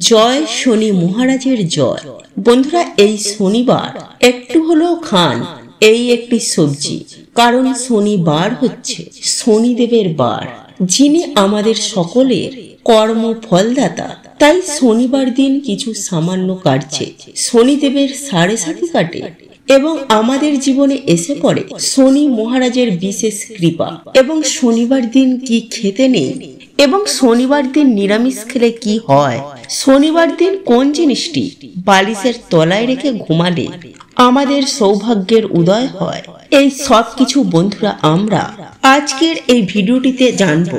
জয় শনি মহারাজের জয়। বন্ধুরা, এই শনিবার একটু হলেও খান এই একটি সবজি, কারণ শনিবার হচ্ছে শনিদেবের বার, যিনি আমাদের সকলের কর্ম ফলদাতা। তাই শনিবার দিন কিছু সামান্য কার্যে শনিদেবের সাড়ে সাথী কাটে এবং আমাদের জীবনে এসে পড়ে শনি মহারাজের বিশেষ কৃপা। এবং শনিবার দিন কি খেতে নেই এবং শনিবার দিন নিরামিষ খেলে কি হয়, শনিবার দিন কোন জিনিসটি বালিশের তলায় রেখে ঘুমালে আমাদের সৌভাগ্যের উদয় হয়, এই সব কিছু বন্ধুরা আমরা আজকের এই ভিডিওটিতে জানবো।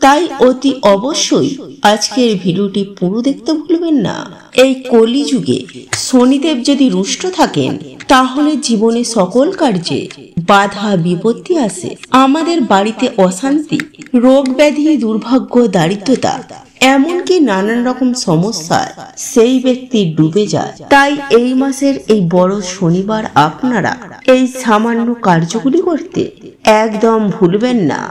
তাই অতি অবশ্যই আজকের ভিডিওটি পুরো দেখতে ভুলবেন না। এই কলিযুগে শনিদেব যদি রুষ্ট থাকেন তাহলে জীবনে সকল কার্যে বাধা বিপত্তি আসে, আমাদের বাড়িতে অশান্তি, রোগ ব্যাধি, দুর্ভাগ্য, দারিদ্রতা, এমনকি নানান রকম সমস্যায় সেই ব্যক্তি ডুবে যায়। তাই এই মাসের এই বড় শনিবার আপনারা এই সামান্য কার্যগুলি করতে একদম ভুলবেন না।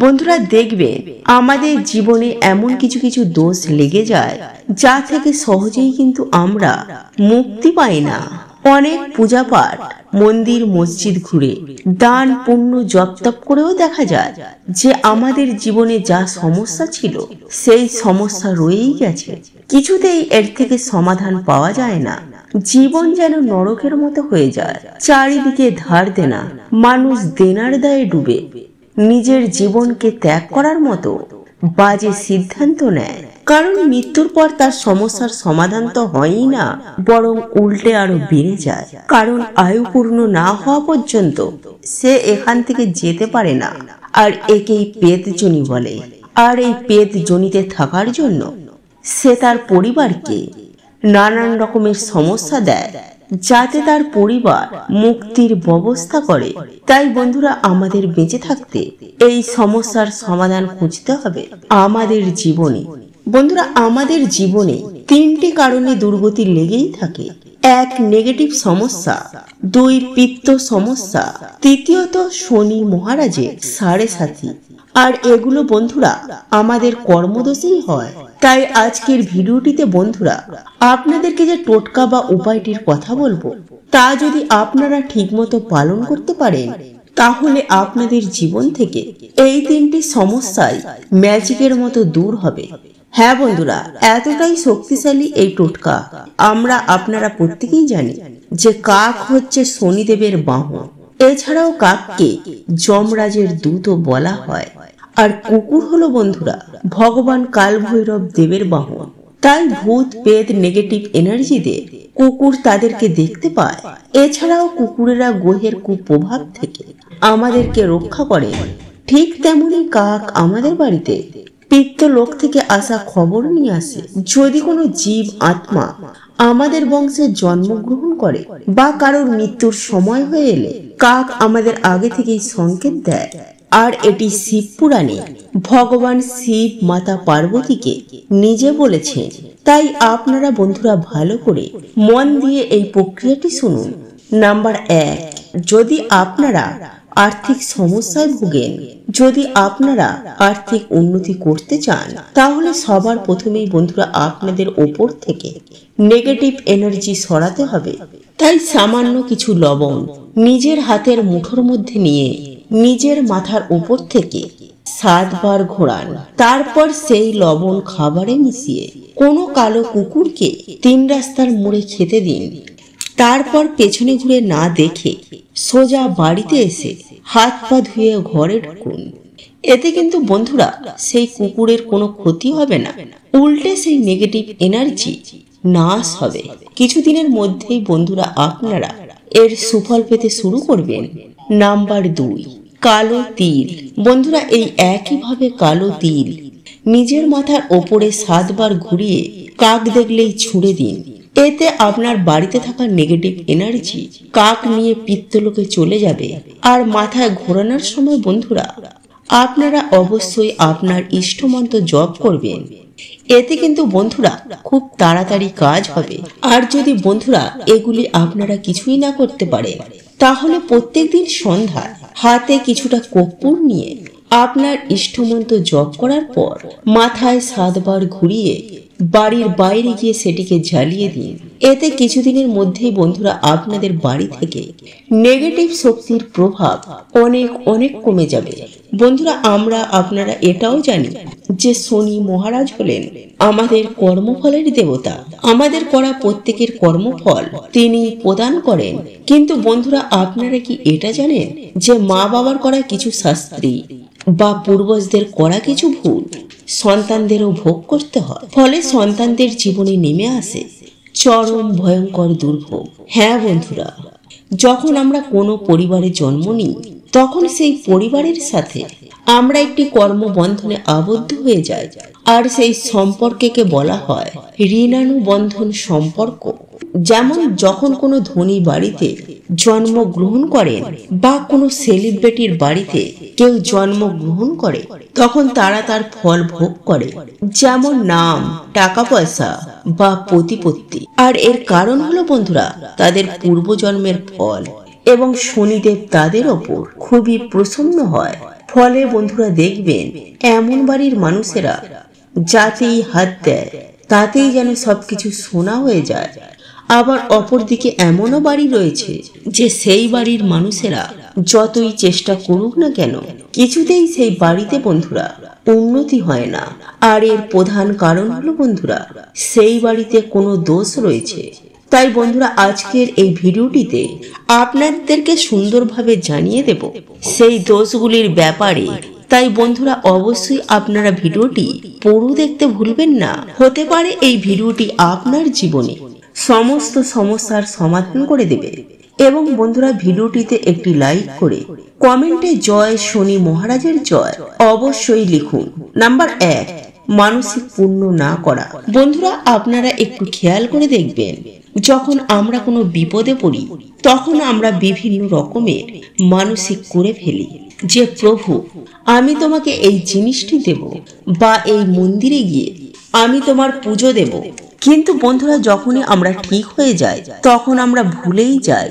বন্ধুরা, দেখবেন আমাদের জীবনে এমন কিছু কিছু দোষ লেগে যায় যা থেকে সহজেই কিন্তু আমরা মুক্তি পাই না। অনেক পূজা পাঠ, মন্দির মসজিদ ঘুরে, দান পুণ্য জপ তপ করেও দেখা যায় যে আমাদের জীবনে যা সমস্যা ছিল সেই সমস্যা রয়েই গেছে, কিছুতেই এর থেকে সমাধান পাওয়া যায় না। জীবন যেন নরকের মতো হয়ে যায়, চারিদিকে ধার দেনা, মানুষ দেনার দায়ে ডুবে নিজের জীবনকে ত্যাগ করার মতো বাজে সিদ্ধান্ত নেয়। কারণ মৃত্যুর পর তার সমস্যার সমাধান তো হয়ই না, বরং উল্টে আরো বেড়ে যায়। কারণ আয়ু পূর্ণ না হওয়া পর্যন্ত সে এখান থেকে যেতে পারে না, আর একেই পেতজনি বলে। আর এই পেতজনিতে থাকার জন্য সে তার পরিবারকে নানান রকমের সমস্যা দেয় যাতে তার পরিবার মুক্তির ব্যবস্থা করে। তাই বন্ধুরা, আমাদের বেঁচে থাকতে এই সমস্যার সমাধান খুঁজতে হবে আমাদের জীবনে। বন্ধুরা, আমাদের জীবনে তিনটি কারণে দুর্গতি লেগেই থাকে। এক, নেগেটিভ সমস্যা; দুই, পিত্ত সমস্যা; তৃতীয়ত শনি মহারাজের সাড়ে সাথী। আর এগুলো বন্ধুরা আমাদের কর্মদোষেই হয়। তাই আজকের ভিডিওটিতে বন্ধুরা আপনাদেরকে যে টোটকা বা উপায়টির কথা বলবো, তা যদি আপনারা ঠিকমতো পালন করতে পারেন তাহলে আপনাদের জীবন থেকে এই তিনটি সমস্যাই ম্যাজিকের মতো দূর হবে। হ্যাঁ বন্ধুরা, এতটাই শক্তিশালী এই টোটকা। আমরা আপনারা প্রত্যেকেই জানি যে কাক হচ্ছে শনিদেবের বাহন। এছাড়াও কাককে যমরাজের দূতও বলা হয়। আর কুকুর হলো বন্ধুরা ভগবান কালভৈরব দেবের বাহন। তাই ভূত পেত নেগেটিভ এনার্জিতে কুকুর তাদেরকে দেখতে পায়। এছাড়াও কুকুরেরা গ্রহের কুপ্রভাব থেকে আমাদেরকে রক্ষা করে। ঠিক তেমনি কাক আমাদের বাড়িতে পিতৃলোক থেকে আসা খবর নিয়ে আসে। যদি কোনো জীব আত্মা আমাদের বংশে জন্মগ্রহণ করে বা কারোর মৃত্যুর সময় হয়ে এলে কাক আমাদের আগে থেকেই সংকেত দেয়। আর এটি শিব পুরাণে ভগবান শিব মাতা পার্বতীকে নিজে বলেছেন। তাই আপনারা বন্ধুরা ভালো করে মন দিয়ে এই প্রক্রিয়াটি শুনুন। নাম্বার 1, যদি আপনারা আর্থিক সমস্যায় ভোগেন, যদি আপনারা আর্থিক উন্নতি করতে চান, তাহলে সবার প্রথমেই বন্ধুরা আপনাদের ওপর থেকে নেগেটিভ এনার্জি সরাতে হবে। তাই সামান্য কিছু লবণ নিজের হাতের মুঠোর মধ্যে নিয়ে নিজের মাথার উপর থেকে 7 বার ঘোরান। তারপর সেই লবণ খাবারে মিশিয়ে কোনো কালো কুকুরকে 3 রাস্তার মোড়ে খেতে দিন। তারপর পেছনে ঘুরে না দেখে সোজা বাড়িতে এসে হাত পা ধুয়ে ঘরে ঢুকুন। এতে কিন্তু বন্ধুরা সেই কুকুরের কোনো ক্ষতি হবে না, উল্টে সেই নেগেটিভ এনার্জি নাশ হবে। কিছুদিনের মধ্যেই বন্ধুরা আপনারা এর সুফল পেতে শুরু করবেন। নাম্বার 2, কালো তিল। বন্ধুরা, এই একইভাবে কালো তিল নিজের মাথার ওপরে 7 বার ঘুরিয়ে কাক দেখলেই ছুঁড়ে দিন। এতে আপনার বাড়িতে থাকা নেগেটিভ এনার্জি কাক নিয়ে পিতৃলোকে চলে যাবে। আর মাথায় ঘোরানোর সময় বন্ধুরা আপনারা অবশ্যই আপনার ইষ্টমন্ত্র জপ করবেন। এতে কিন্তু বন্ধুরা খুব তাড়াতাড়ি কাজ হবে। আর যদি বন্ধুরা এগুলি আপনারা কিছুই না করতে পারেন, তাহলে প্রত্যেকদিন সন্ধ্যায় হাতে কিছুটা কর্পূর নিয়ে আপনার ইষ্টমন্ত্র জপ করার পর মাথায় 7 বার ঘুরিয়ে বাড়ির বাইরে গিয়ে সেটিকে জ্বালিয়ে দিন। এতে কিছুদিনের মধ্যেই বন্ধুরা আপনাদের বাড়ি থেকে নেগেটিভ শক্তির প্রভাব অনেক অনেক কমে যাবে। বন্ধুরা আপনারা এটাও জানি যে শনি মহারাজ হলেন আমাদের কর্মফলের দেবতা। আমাদের করা প্রত্যেকের কর্মফল তিনি প্রদান করেন। কিন্তু বন্ধুরা আপনারা কি এটা জানেন যে মা বাবার করা কিছু শাস্ত্রী বা পূর্বজদের করা কিছু ভুল সন্তানদেরও ভোগ করতে হয়, ফলে সন্তানদের জীবনে নেমে আসে চরম ভয়ঙ্কর দুর্ভোগ। হ্যাঁ বন্ধুরা, যখন আমরা কোনো পরিবারে জন্ম নিই তখন সেই পরিবারের সাথে আমরা একটি কর্মবন্ধনে আবদ্ধ হয়ে যাই, আর সেই সম্পর্ককে বলা হয় ঋণানুবন্ধন সম্পর্ক। যেমন যখন কোনো ধনী বাড়িতে জন্মগ্রহণ করেন বা কোনো সেলিব্রিটির বাড়িতে কেউ জন্মগ্রহণ করে, তখন তারা তার ফল ভোগ করে, যেমন নাম, টাকা পয়সা বা প্রতিপত্তি। আর এর কারণ হলো বন্ধুরা তাদের পূর্বজন্মের ফল, এবং শনিদেব তাদের ওপর খুবই প্রসন্ন হয়। ফলে বন্ধুরা দেখবেন এমন বাড়ির মানুষেরা যাতেই হাত দেয় তাতেই যেন সবকিছু সোনা হয়ে যায়। আবার অপরদিকে এমনও বাড়ি রয়েছে যে সেই বাড়ির মানুষেরা যতই চেষ্টা করুক না কেন কিছুতেই সেই বাড়িতে বন্ধুরা উন্নতি হয় না। আর এর প্রধান কারণ হলো বন্ধুরা সেই বাড়িতে কোনো দোষ রয়েছে। তাই বন্ধুরা আজকের এই ভিডিওটিতে আপনাদেরকে সুন্দরভাবে জানিয়ে দেব সেই দোষগুলির ব্যাপারে। তাই বন্ধুরা অবশ্যই আপনারা ভিডিওটি পুরো দেখতে ভুলবেন না। হতে পারে এই ভিডিওটি আপনার জীবনে সমস্ত সমস্যার সমাধান করে দেবে। এবং বন্ধুরা ভিডিওটিতে একটি লাইক করে কমেন্টে জয় শনি মহারাজের জয় অবশ্যই লিখুন। নাম্বার 1, মানসিক পুণ্য না করা। বন্ধুরা আপনারা একটু খেয়াল করে দেখবেন যখন আমরা কোনো বিপদে পড়ি তখন আমরা বিভিন্ন রকমের মানসিক করে ফেলি যে প্রভু আমি তোমাকে এই জিনিসটি দেব, বা এই মন্দিরে গিয়ে আমি তোমার পুজো দেব। কিন্তু বন্ধুরা যখনই আমরা ঠিক হয়ে যাই তখন আমরা ভুলেই যাই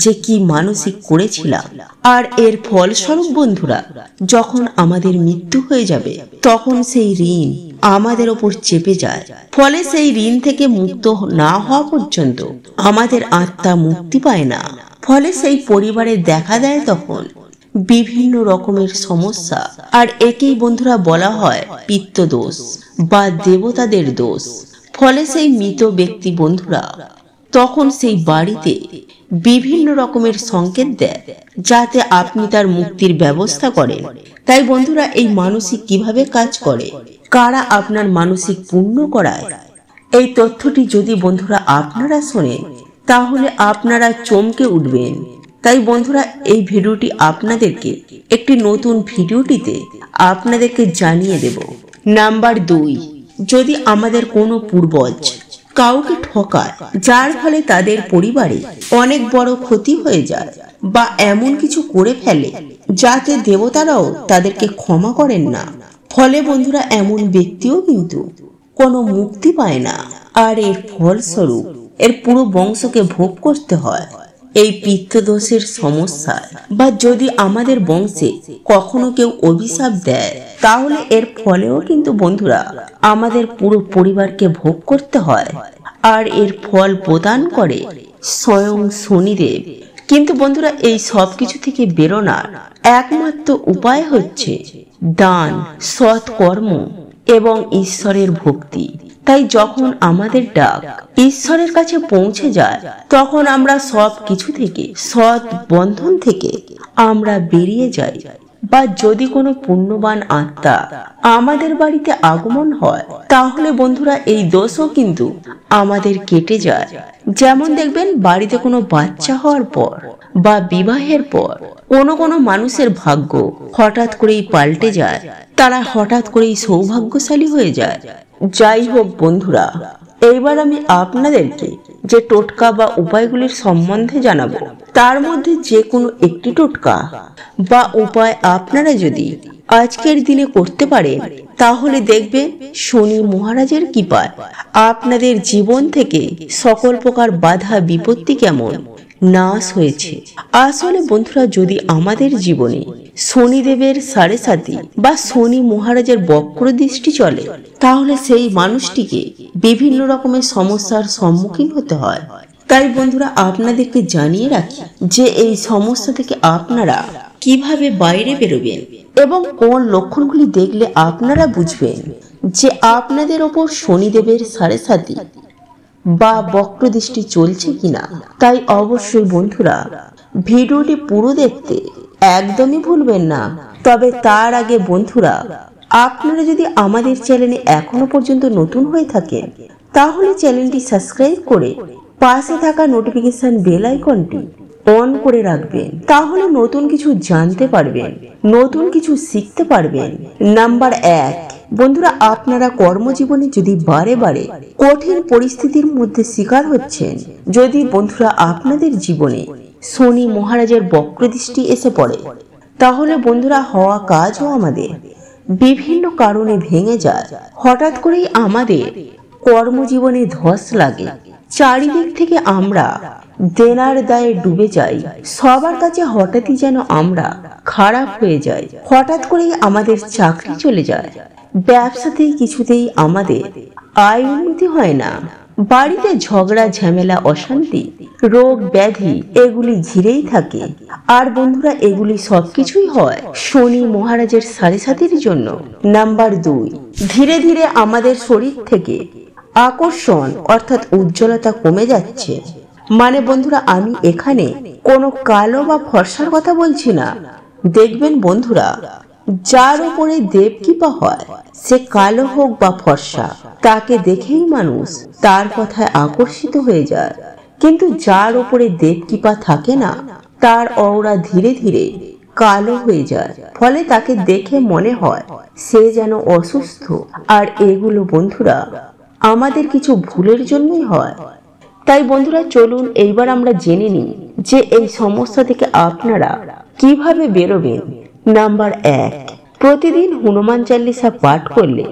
যে কি মানসিক করেছিলাম। আর এর ফলস্বরূপ বন্ধুরা যখন আমাদের মৃত্যু হয়ে যাবে তখন সেই ঋণ আমাদের ওপর চেপে যায়। ফলে সেই ঋণ থেকে মুক্ত না হওয়া পর্যন্ত আমাদের আত্মা মুক্তি পায় না। ফলে সেই পরিবারে দেখা দেয় তখন বিভিন্ন রকমের সমস্যা। আর একেই বন্ধুরা বলা হয় পিত্তদোষ বা দেবতাদের দোষ। ফলে সেই মৃত ব্যক্তি বন্ধুরা তখন সেই বাড়িতে বিভিন্ন রকমের সংকেত দেয় যাতে আপনি তার মুক্তির ব্যবস্থা করেন। তাই বন্ধুরা এই মানসিক কিভাবে কাজ করে, কারা আপনার মানসিক পূর্ণ করায়, এই তথ্যটি যদি বন্ধুরা আপনারা শোনেন তাহলে আপনারা চমকে উঠবেন। তাই বন্ধুরা এই ভিডিওটি আপনাদেরকে একটি নতুন ভিডিওটিতে আপনাদেরকে জানিয়ে দেব। নাম্বার 2, যদি আমাদের কোনো পূর্বজ কাউকে ঠকায় যার ফলে তাদের পরিবারে অনেক বড় ক্ষতি হয়ে যায় বা এমন কিছু করে ফেলে যাতে দেবতারাও তাদেরকে ক্ষমা করেন না, ফলে বন্ধুরা এমন ব্যক্তিও কিন্তু কোনো মুক্তি পায় না। আর এর ফলস্বরূপ এর পুরো বংশকে ভোগ করতে হয় এই পিত্তদোষের সমস্যা। বা যদি আমাদের বংশে কখনো কেউ অভিশাপ দেয় তাহলে এর ফলেও কিন্তু বন্ধুরা আমাদের পুরো পরিবারকে ভোগ করতে হয়। আর এর ফল প্রদান করে স্বয়ং শনিদেব। কিন্তু বন্ধুরা এই সব কিছু থেকে বেরোনোর একমাত্র উপায় হচ্ছে দান, সৎ কর্ম এবং ঈশ্বরের ভক্তি। তাই যখন আমাদের ডাক ঈশ্বরের কাছে পৌঁছে যায় তখন আমরা সব কিছু থেকে, সৎ বন্ধন থেকে আমরা বেরিয়ে যাই। বা যদি কোনো পুণ্যবান আত্মা আমাদের বাড়িতে আগমন হয় তাহলে বন্ধুরা এই দোষও কিন্তু আমাদের কেটে যায়। যেমন দেখবেন বাড়িতে কোনো বাচ্চা হওয়ার পর বা বিবাহের পর কোনো মানুষের ভাগ্য হঠাৎ করেই পাল্টে যায়, তারা হঠাৎ করেই সৌভাগ্যশালী হয়ে যায়। যাই হোক বন্ধুরা, এইবার আমি আপনাদেরকে যে টোটকা বা উপায়গুলির সম্বন্ধে জানাবো তার মধ্যে যে কোনো একটি টোটকা বা উপায় আপনারা যদি আজকের দিনে করতে পারেন তাহলে দেখবেন শনি মহারাজের কৃপায় আপনাদের জীবন থেকে সকল প্রকার বাধা বিপত্তি কেমন নাশ হয়েছে। আসলে বন্ধুরা যদি আমাদের জীবনে শনিদেবের সাড়ে সাতি বা শনি মহারাজের বক্র দৃষ্টি চলে, তাহলে সেই মানুষটিকে বিভিন্ন রকমের সমস্যার সম্মুখীন হতে হয়। তাই বন্ধুরা, আপনাদেরকে জানিয়ে রাখি যে এই সমস্যা থেকে আপনারা কিভাবে বাইরে বেরোবেন এবং কোন লক্ষণগুলি দেখলে আপনারা বুঝবেন যে আপনাদের ওপর শনিদেবের সাড়ে সাতি বা বক্র দৃষ্টি চলছে কিনা। তাই অবশ্যই বন্ধুরা, ভিডিওটি পুরো দেখতে একদমই ভুলবেন না। তবে তার আগে বন্ধুরা, আপনারা যদি আমাদের চ্যানেলে এখনো পর্যন্ত নতুন হয়ে থাকেন, তাহলে চ্যানেলটি সাবস্ক্রাইব করে পাশে থাকা নোটিফিকেশন বেল আইকনটি অন করে রাখবেন। তাহলে নতুন কিছু জানতে পারবেন, নতুন কিছু শিখতে পারবেন। নাম্বার 1, বন্ধুরা, আপনারা কর্মজীবনে যদি বারে বারে কঠিন পরিস্থিতির মধ্যে শিকার হচ্ছেন, যদি বন্ধুরা আপনাদের জীবনে শনি মহারাজের বক্রদৃষ্টি এসে পড়ে, তাহলে বন্ধুরা হওয়া কাজও আমাদের বিভিন্ন কারণে ভেঙে যায়। হঠাৎ করেই আমাদের কর্মজীবনে ধস লাগে, চারিদিক থেকে আমরা দেনার দায়ে ডুবে যাই, সবার কাছে হঠাৎই যেন আমরা খারাপ হয়ে যাই। হঠাৎ করেই আমাদের চাকরি চলে যায়, ব্যবসাতেই কিছুতেই আমাদের আয় উন্নতি হয় না, বাড়িতে ঝগড়া ঝামেলা অশান্তি রোগ ব্যাধি এগুলি ঘিরেই থাকে। আর বন্ধুরা, এগুলি সবকিছুই হয় শনি মহারাজের সাড়ে সাতির জন্য। নাম্বার 2, ধীরে ধীরে আমাদের শরীর থেকে আকর্ষণ অর্থাৎ উজ্জ্বলতা কমে যাচ্ছে। মানে বন্ধুরা, আমি এখানে কোনো কালো বা ফর্সার কথা বলছি না। দেখবেন বন্ধুরা, যার উপরে দেবকৃপা হয়, সে কালো হোক বা ফর্সা, তাকে দেখেই মানুষ তার কথায় আকর্ষিত হয়ে যায়। কিন্তু যার উপরে দেবকৃপা থাকে না, তার অওরা ধীরে ধীরে কালো হয়ে যায়, ফলে তাকে দেখে মনে হয় সে যেন অসুস্থ। আর এগুলো বন্ধুরা আমাদের কিছু ভুলের জন্যই হয়। তাই বন্ধুরা, চলুন এইবার আমরা জেনে নিই যে এই সমস্যা থেকে আপনারা কিভাবে বেরোবেন। নাম্বার 1, প্রতিদিন হনুমান চালিসা পাঠ করলে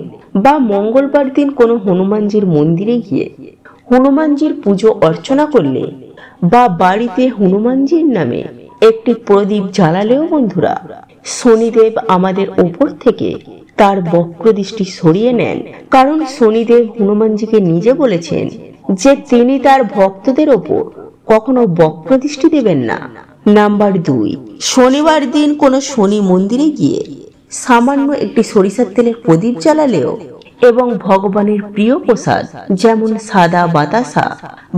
বা মঙ্গলবার দিন কোনো হনুমানজির মন্দিরে গিয়ে হনুমানজির পুজো অর্চনা করলে বা বাড়িতে হনুমানজির নামে একটি প্রদীপ জ্বালালেও বন্ধুরা শনিদেব আমাদের উপর থেকে তার বক্র দৃষ্টি সরিয়ে নেন। কারণ শনিদেব হনুমানজিকে নিজে বলেছেন যে তিনি তার ভক্তদের ওপর কখনো বক্র দৃষ্টি দেবেন না। নাম্বার 2, শনিবার দিন কোনো শনি মন্দিরে গিয়ে সামান্য একটি সরিষার তেলের প্রদীপ জ্বালালেও এবং ভগবানের প্রিয় প্রসাদ যেমন সাদা বাতাসা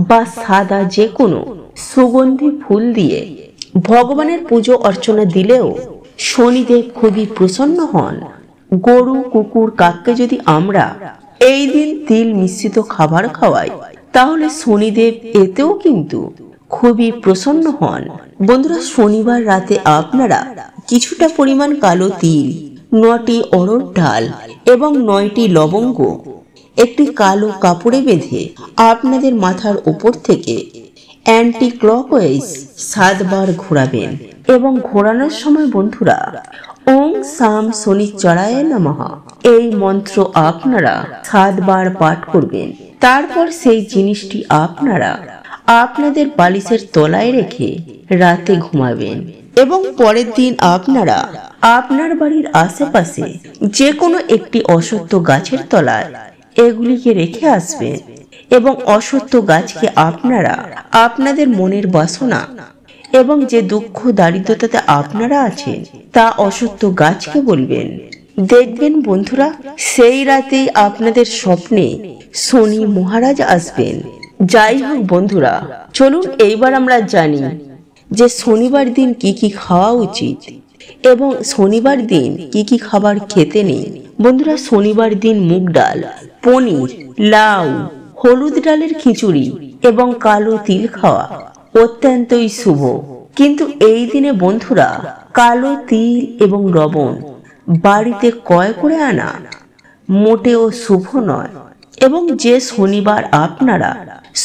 বা সাদা যে কোনো সুগন্ধি ফুল দিয়ে ভগবানের পুজো অর্চনা দিলেও শনিদেব খুবই প্রসন্ন হন। গরু কুকুর কাককে যদি আমরা এই দিন তিল মিশ্রিত খাবার খাওয়াই, তাহলে শনিদেব এতেও কিন্তু খুবই প্রসন্ন হন। বন্ধুরা, শনিবার রাতে আপনারা কিছুটা পরিমাণ কালো তিল, 9টি অড়হর ডাল এবং 9টি লবঙ্গ একটি কালো কাপড়ে বেঁধে আপনাদের মাথার উপর থেকে অ্যান্টি ক্লকওয়াইজ 7 বার ঘোরাবেন এবং ঘোরানোর সময় বন্ধুরা ওং সাম শনিশ্চরায় নমঃ এই মন্ত্র আপনারা 7 বার পাঠ করবেন। তারপর সেই জিনিসটি আপনারা আপনাদের বালিশের তলায় রেখে রাতে ঘুমাবেন এবং পরের দিন আপনারা আপনার বাড়ির আশেপাশে যে কোনো একটি অশ্বত্থ গাছের তলায় এগুলিকে রেখে আসবেন এবং অশ্বত্থ গাছকে আপনারা আপনাদের মনের বাসনা এবং যে দুঃখ দারিদ্রতাতে আপনারা আছেন তা অশ্বত্থ গাছকে বলবেন। দেখবেন বন্ধুরা, সেই রাতেই আপনাদের স্বপ্নে শনি মহারাজ আসবেন। যাই হোক বন্ধুরা, চলুন এইবার আমরা জানি যে শনিবার দিন কি কি খাওয়া উচিত এবং শনিবার দিন কি কি খাবার খেতে নেই। বন্ধুরা, শনিবার দিন মুগ ডাল, পনির, লাউ, হলুদ ডালের খিচুড়ি এবং কালো তিল খাওয়া অত্যন্তই শুভ। কিন্তু এই দিনে বন্ধুরা কালো তিল এবং লবণ বাড়িতে ক্রয় করে আনা মোটেও শুভ নয়। এবং যে শনিবার আপনারা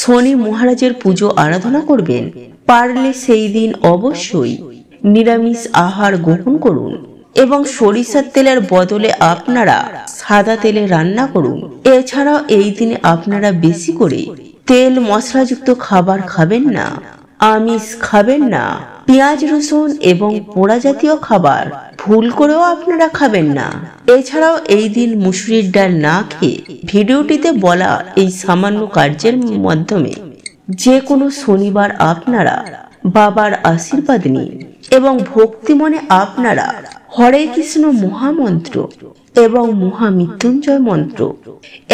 শনি মহারাজের পুজো আরাধনা করবেন, পারলে সেই দিন অবশ্যই নিরামিষ আহার গ্রহণ করুন এবং সরিষার তেলের বদলে আপনারা সাদা তেলে রান্না করুন। এছাড়াও এই দিনে আপনারা বেশি করে তেল মশলাযুক্ত খাবার খাবেন না। আমিষ খাবেন না, পেঁয়াজ রসুন এবং পোড়া জাতীয় খাবার ভুল করেও আপনারা খাবেন না। এছাড়াও এই দিন মুসুরির ডাল না খেয়ে ভিডিওটিতে বলা এই সামান্য কার্যের মাধ্যমে যে কোনো শনিবার আপনারা বাবার আশীর্বাদ নিন এবং ভক্তি মনে আপনারা হরে কৃষ্ণ মহামন্ত্র এবং মহামৃত্যুঞ্জয় মন্ত্র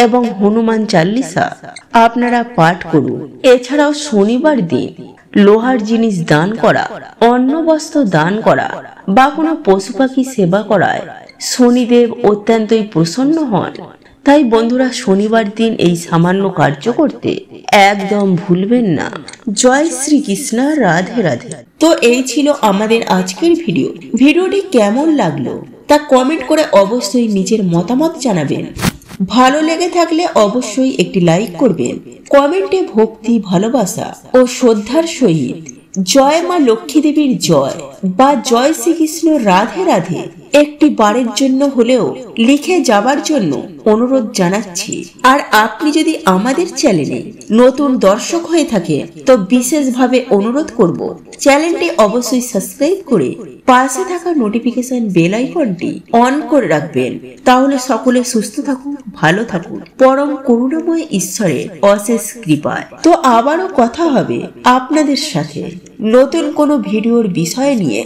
এবং হনুমান চাল্লিশা আপনারা পাঠ করুন। এছাড়াও শনিবার দিন লোহার জিনিস দান করা, অন্ন বস্ত্র দান করা বা কোনো পশু পাখি সেবা করায় শনিদেব অত্যন্তই প্রসন্ন হন। তাই বন্ধুরা, শনিবার দিন এই সামান্য কার্য করতে একদম ভুলবেন না। জয় শ্রীকৃষ্ণ, রাধে রাধে। তো এই ছিল আমাদের আজকের ভিডিওটি কেমন লাগলো তা কমেন্ট করে অবশ্যই নিজের মতামত জানাবেন। ভালো লেগে থাকলে অবশ্যই একটি লাইক করবেন। কমেন্টে ভক্তি, ভালোবাসা ও শ্রদ্ধার সহিত জয় মা লক্ষ্মী দেবীর জয় বা জয় শ্রীকৃষ্ণ, রাধে রাধে একটি বারের জন্য হলেও লিখে যাবার জন্য অনুরোধ জানাচ্ছি। আর আপনি যদি আমাদের চ্যানেলে নতুন দর্শক হয়ে থাকে তো বিশেষভাবে অনুরোধ করব চ্যানেলটি অবশ্যই সাবস্ক্রাইব করে পাশে থাকা নোটিফিকেশন বেল আইকনটি অন করে রাখবেন। তাহলে সকলে সুস্থ থাকুন, ভালো থাকুন পরম করুণাময় ঈশ্বরের অশেষ কৃপায়। তো আবারও কথা হবে আপনাদের সাথে নতুন কোনো ভিডিওর বিষয় নিয়ে।